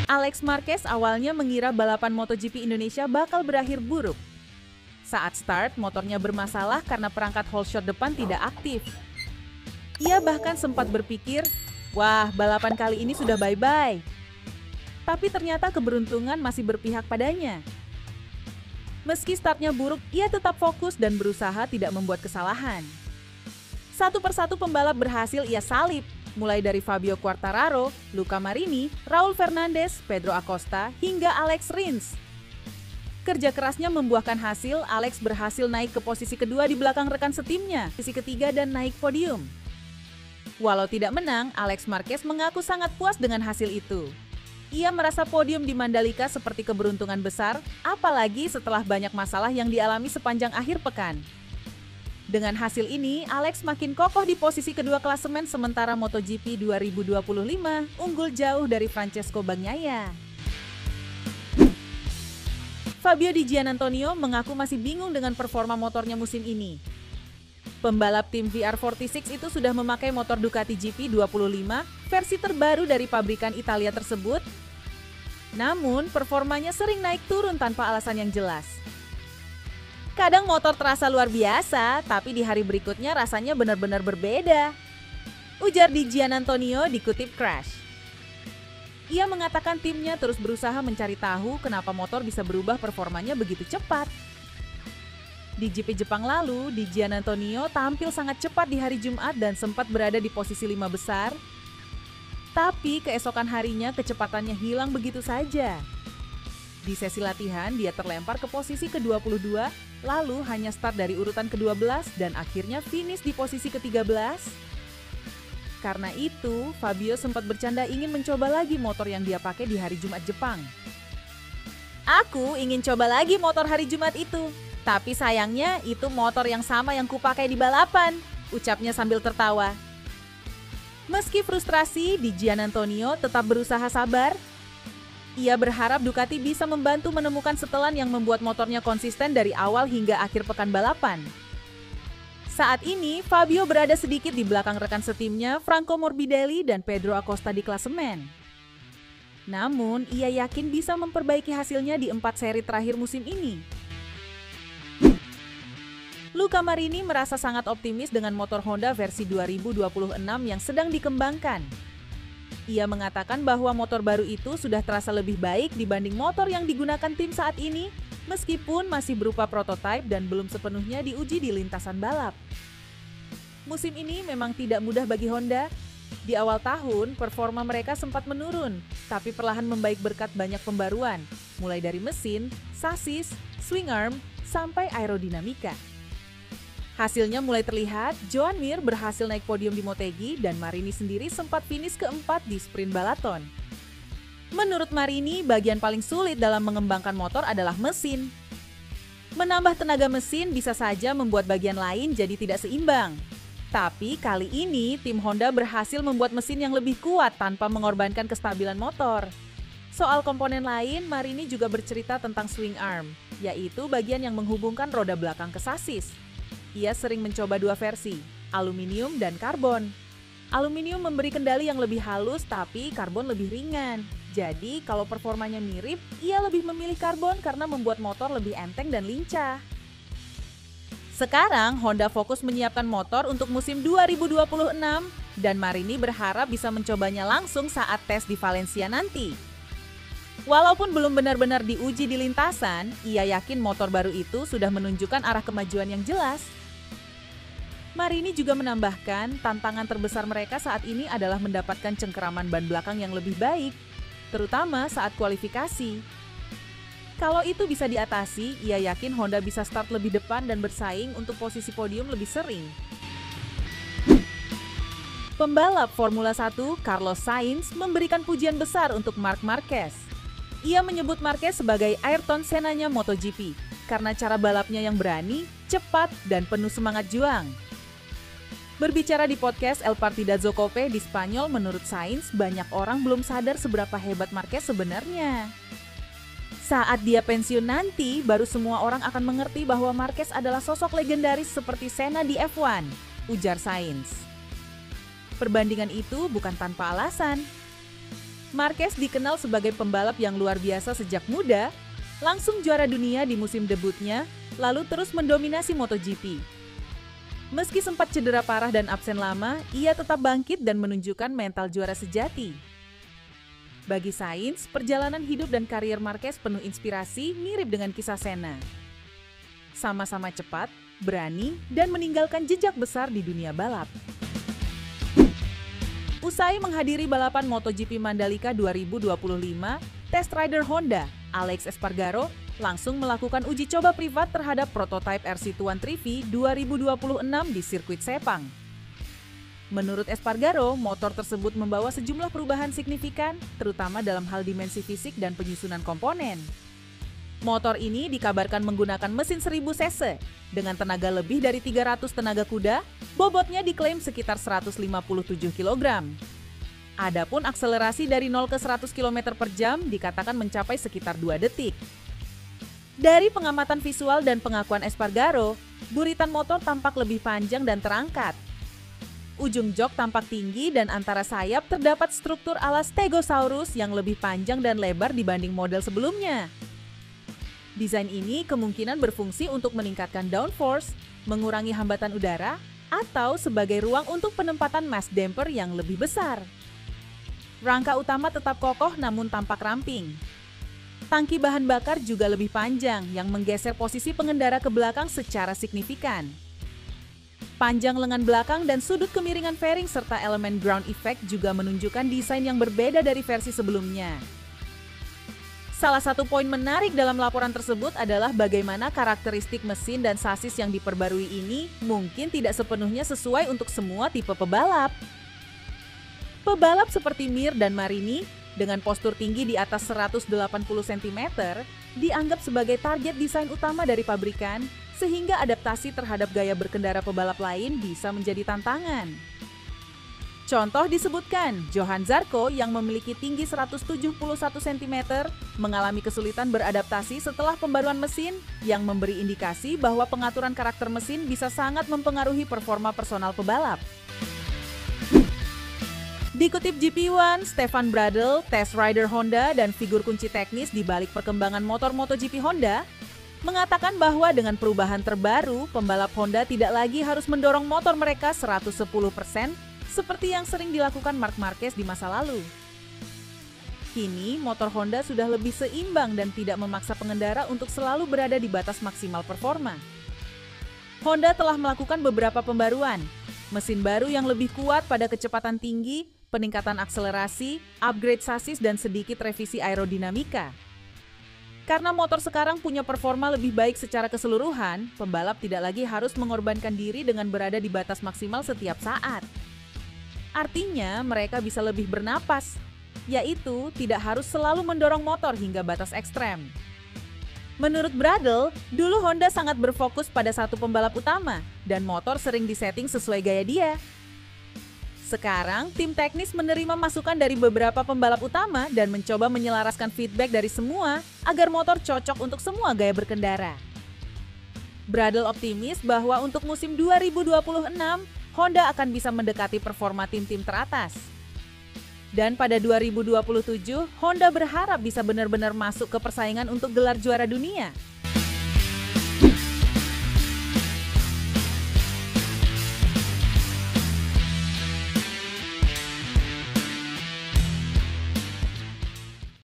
Alex Marquez awalnya mengira balapan MotoGP Indonesia bakal berakhir buruk. Saat start, motornya bermasalah karena perangkat whole shot depan tidak aktif. Ia bahkan sempat berpikir, wah, balapan kali ini sudah bye-bye. Tapi ternyata keberuntungan masih berpihak padanya. Meski startnya buruk, ia tetap fokus dan berusaha tidak membuat kesalahan. Satu persatu pembalap berhasil ia salip, mulai dari Fabio Quartararo, Luca Marini, Raul Fernandez, Pedro Acosta, hingga Alex Rins. Kerja kerasnya membuahkan hasil, Alex berhasil naik ke posisi kedua di belakang rekan setimnya, posisi ketiga dan naik podium. Walau tidak menang, Alex Marquez mengaku sangat puas dengan hasil itu. Ia merasa podium di Mandalika seperti keberuntungan besar, apalagi setelah banyak masalah yang dialami sepanjang akhir pekan. Dengan hasil ini, Alex makin kokoh di posisi kedua klasemen sementara MotoGP 2025 unggul jauh dari Francesco Bagnaia. Fabio Di Giannantonio mengaku masih bingung dengan performa motornya musim ini. Pembalap tim VR46 itu sudah memakai motor Ducati GP25 versi terbaru dari pabrikan Italia tersebut. Namun, performanya sering naik turun tanpa alasan yang jelas. Kadang motor terasa luar biasa, tapi di hari berikutnya rasanya benar-benar berbeda. Ujar Di Giannantonio dikutip Crash. Ia mengatakan timnya terus berusaha mencari tahu kenapa motor bisa berubah performanya begitu cepat. Di GP Jepang lalu, Di Giannantonio tampil sangat cepat di hari Jumat dan sempat berada di posisi 5 besar. Tapi keesokan harinya kecepatannya hilang begitu saja. Di sesi latihan, dia terlempar ke posisi ke-22, lalu hanya start dari urutan ke-12 dan akhirnya finish di posisi ke-13. Karena itu, Fabio sempat bercanda ingin mencoba lagi motor yang dia pakai di hari Jumat Jepang. Aku ingin coba lagi motor hari Jumat itu. Tapi sayangnya itu motor yang sama yang kupakai di balapan, ucapnya sambil tertawa. Meski frustrasi, Di Giannantonio tetap berusaha sabar. Ia berharap Ducati bisa membantu menemukan setelan yang membuat motornya konsisten dari awal hingga akhir pekan balapan. Saat ini, Fabio berada sedikit di belakang rekan setimnya Franco Morbidelli dan Pedro Acosta di klasemen. Namun, ia yakin bisa memperbaiki hasilnya di 4 seri terakhir musim ini. Luca Marini merasa sangat optimis dengan motor Honda versi 2026 yang sedang dikembangkan. Ia mengatakan bahwa motor baru itu sudah terasa lebih baik dibanding motor yang digunakan tim saat ini, meskipun masih berupa prototipe dan belum sepenuhnya diuji di lintasan balap. Musim ini memang tidak mudah bagi Honda. Di awal tahun, performa mereka sempat menurun, tapi perlahan membaik berkat banyak pembaruan, mulai dari mesin, sasis, swing arm, sampai aerodinamika. Hasilnya mulai terlihat, Joan Mir berhasil naik podium di Motegi dan Marini sendiri sempat finish keempat di sprint balaton. Menurut Marini, bagian paling sulit dalam mengembangkan motor adalah mesin. Menambah tenaga mesin bisa saja membuat bagian lain jadi tidak seimbang. Tapi kali ini, tim Honda berhasil membuat mesin yang lebih kuat tanpa mengorbankan kestabilan motor. Soal komponen lain, Marini juga bercerita tentang swing arm, yaitu bagian yang menghubungkan roda belakang ke sasis. Ia sering mencoba 2 versi, aluminium dan karbon. Aluminium memberi kendali yang lebih halus tapi karbon lebih ringan. Jadi kalau performanya mirip, ia lebih memilih karbon karena membuat motor lebih enteng dan lincah. Sekarang Honda fokus menyiapkan motor untuk musim 2026 dan Marini berharap bisa mencobanya langsung saat tes di Valencia nanti. Walaupun belum benar-benar diuji di lintasan, ia yakin motor baru itu sudah menunjukkan arah kemajuan yang jelas. Marini juga menambahkan, tantangan terbesar mereka saat ini adalah mendapatkan cengkeraman ban belakang yang lebih baik, terutama saat kualifikasi. Kalau itu bisa diatasi, ia yakin Honda bisa start lebih depan dan bersaing untuk posisi podium lebih sering. Pembalap Formula 1 Carlos Sainz memberikan pujian besar untuk Marc Marquez. Ia menyebut Marquez sebagai Ayrton Senna-nya MotoGP karena cara balapnya yang berani, cepat, dan penuh semangat juang. Berbicara di podcast El Partidazo Cope di Spanyol, menurut Sainz, banyak orang belum sadar seberapa hebat Marquez sebenarnya. Saat dia pensiun nanti, baru semua orang akan mengerti bahwa Marquez adalah sosok legendaris seperti Senna di F1, ujar Sainz. Perbandingan itu bukan tanpa alasan. Marquez dikenal sebagai pembalap yang luar biasa sejak muda, langsung juara dunia di musim debutnya, lalu terus mendominasi MotoGP. Meski sempat cedera parah dan absen lama, ia tetap bangkit dan menunjukkan mental juara sejati. Bagi Sainz, perjalanan hidup dan karier Marquez penuh inspirasi mirip dengan kisah Senna. Sama-sama cepat, berani, dan meninggalkan jejak besar di dunia balap. Usai menghadiri balapan MotoGP Mandalika 2025, test rider Honda, Alex Espargaro, langsung melakukan uji coba privat terhadap prototipe RC Tuan Trivi 2026 di sirkuit Sepang. Menurut Espargaro, motor tersebut membawa sejumlah perubahan signifikan, terutama dalam hal dimensi fisik dan penyusunan komponen. Motor ini dikabarkan menggunakan mesin 1000 cc, dengan tenaga lebih dari 300 tenaga kuda, bobotnya diklaim sekitar 157 kg. Adapun akselerasi dari 0 ke 100 km per jam dikatakan mencapai sekitar 2 detik. Dari pengamatan visual dan pengakuan Espargaro, buritan motor tampak lebih panjang dan terangkat. Ujung jok tampak tinggi dan antara sayap terdapat struktur ala Stegosaurus yang lebih panjang dan lebar dibanding model sebelumnya. Desain ini kemungkinan berfungsi untuk meningkatkan downforce, mengurangi hambatan udara, atau sebagai ruang untuk penempatan mass damper yang lebih besar. Rangka utama tetap kokoh namun tampak ramping. Tangki bahan bakar juga lebih panjang yang menggeser posisi pengendara ke belakang secara signifikan. Panjang lengan belakang dan sudut kemiringan fairing serta elemen ground effect juga menunjukkan desain yang berbeda dari versi sebelumnya. Salah satu poin menarik dalam laporan tersebut adalah bagaimana karakteristik mesin dan sasis yang diperbarui ini mungkin tidak sepenuhnya sesuai untuk semua tipe pebalap. Pebalap seperti Mir dan Marini dengan postur tinggi di atas 180 cm dianggap sebagai target desain utama dari pabrikan, sehingga adaptasi terhadap gaya berkendara pebalap lain bisa menjadi tantangan. Contoh disebutkan, Johann Zarco yang memiliki tinggi 171 cm mengalami kesulitan beradaptasi setelah pembaruan mesin yang memberi indikasi bahwa pengaturan karakter mesin bisa sangat mempengaruhi performa personal pebalap. Dikutip GP1, Stefan Bradl, test rider Honda dan figur kunci teknis di balik perkembangan motor MotoGP Honda, mengatakan bahwa dengan perubahan terbaru, pembalap Honda tidak lagi harus mendorong motor mereka 110% seperti yang sering dilakukan Marc Marquez di masa lalu. Kini, motor Honda sudah lebih seimbang dan tidak memaksa pengendara untuk selalu berada di batas maksimal performa. Honda telah melakukan beberapa pembaruan, mesin baru yang lebih kuat pada kecepatan tinggi, peningkatan akselerasi, upgrade sasis, dan sedikit revisi aerodinamika. Karena motor sekarang punya performa lebih baik secara keseluruhan, pembalap tidak lagi harus mengorbankan diri dengan berada di batas maksimal setiap saat. Artinya, mereka bisa lebih bernapas, yaitu tidak harus selalu mendorong motor hingga batas ekstrem. Menurut Bradl, dulu Honda sangat berfokus pada satu pembalap utama, dan motor sering disetting sesuai gaya dia. Sekarang, tim teknis menerima masukan dari beberapa pembalap utama dan mencoba menyelaraskan feedback dari semua agar motor cocok untuk semua gaya berkendara. Bradl optimis bahwa untuk musim 2026, Honda akan bisa mendekati performa tim-tim teratas. Dan pada 2027, Honda berharap bisa benar-benar masuk ke persaingan untuk gelar juara dunia.